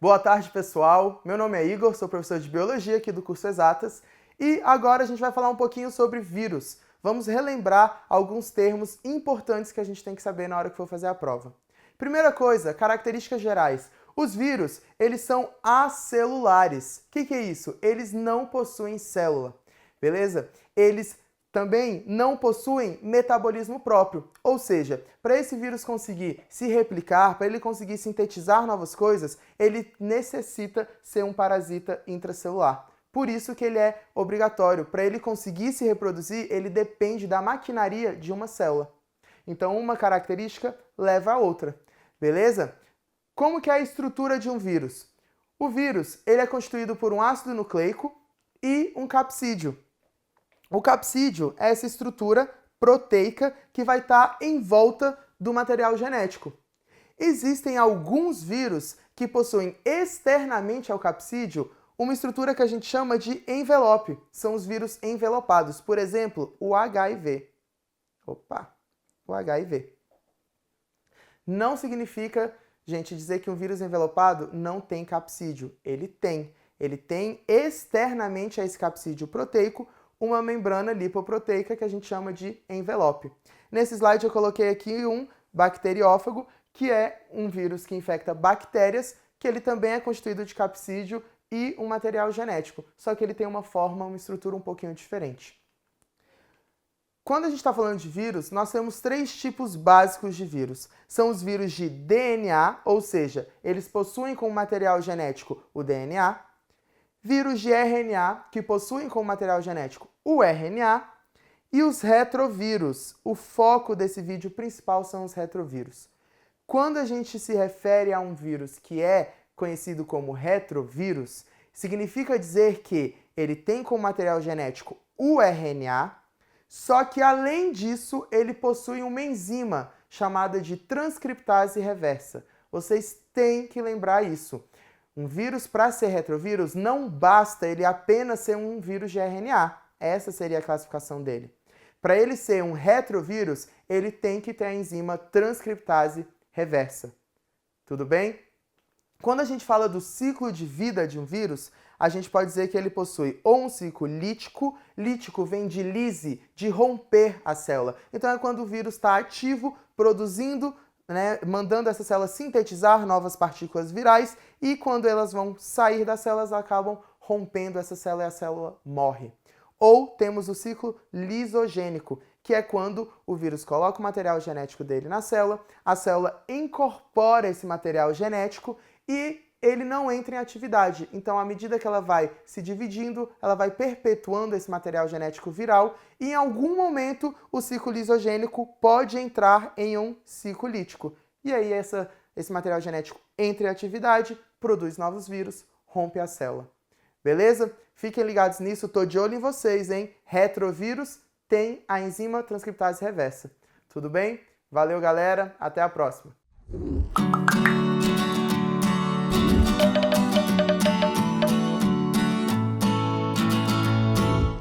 Boa tarde, pessoal. Meu nome é Igor, sou professor de Biologia aqui do curso Exatas e agora a gente vai falar um pouquinho sobre vírus. Vamos relembrar alguns termos importantes que a gente tem que saber na hora que for fazer a prova. Primeira coisa, características gerais. Os vírus, eles são acelulares. O que é isso? Eles não possuem célula, beleza? Eles também não possuem metabolismo próprio, ou seja, para esse vírus conseguir se replicar, para ele conseguir sintetizar novas coisas, ele necessita ser um parasita intracelular. Por isso que ele é obrigatório. Para ele conseguir se reproduzir, ele depende da maquinaria de uma célula. Então, uma característica leva a outra, beleza? Como que é a estrutura de um vírus? O vírus, ele é constituído por um ácido nucleico e um capsídeo. O capsídeo é essa estrutura proteica que vai estar em volta do material genético. Existem alguns vírus que possuem externamente ao capsídeo uma estrutura que a gente chama de envelope. São os vírus envelopados. Por exemplo, o HIV. O HIV. Não significa, gente, dizer que um vírus envelopado não tem capsídeo. Ele tem. Ele tem externamente a esse capsídeo proteico uma membrana lipoproteica que a gente chama de envelope. Nesse slide eu coloquei aqui um bacteriófago, que é um vírus que infecta bactérias, que ele também é constituído de capsídeo e um material genético, só que ele tem uma forma, uma estrutura um pouquinho diferente. Quando a gente está falando de vírus, nós temos três tipos básicos de vírus. São os vírus de DNA, ou seja, eles possuem como material genético o DNA, vírus de RNA, que possuem como material genético o RNA, e os retrovírus. O foco desse vídeo principal são os retrovírus. Quando a gente se refere a um vírus que é conhecido como retrovírus, significa dizer que ele tem como material genético o RNA, só que além disso ele possui uma enzima chamada de transcriptase reversa. Vocês têm que lembrar isso. Um vírus, para ser retrovírus, não basta ele apenas ser um vírus de RNA. Essa seria a classificação dele. Para ele ser um retrovírus, ele tem que ter a enzima transcriptase reversa. Tudo bem? Quando a gente fala do ciclo de vida de um vírus, a gente pode dizer que ele possui ou um ciclo lítico. Lítico vem de lise, de romper a célula. Então é quando o vírus está ativo, produzindo, mandando essa célula sintetizar novas partículas virais e quando elas vão sair das células, acabam rompendo essa célula e a célula morre. Ou temos o ciclo lisogênico, que é quando o vírus coloca o material genético dele na célula, a célula incorpora esse material genético e ele não entra em atividade. Então, à medida que ela vai se dividindo, ela vai perpetuando esse material genético viral e em algum momento o ciclo lisogênico pode entrar em um ciclo lítico. E aí esse material genético entra em atividade, produz novos vírus, rompe a célula. Beleza? Fiquem ligados nisso, tô de olho em vocês, hein? Retrovírus tem a enzima transcriptase reversa. Tudo bem? Valeu, galera. Até a próxima.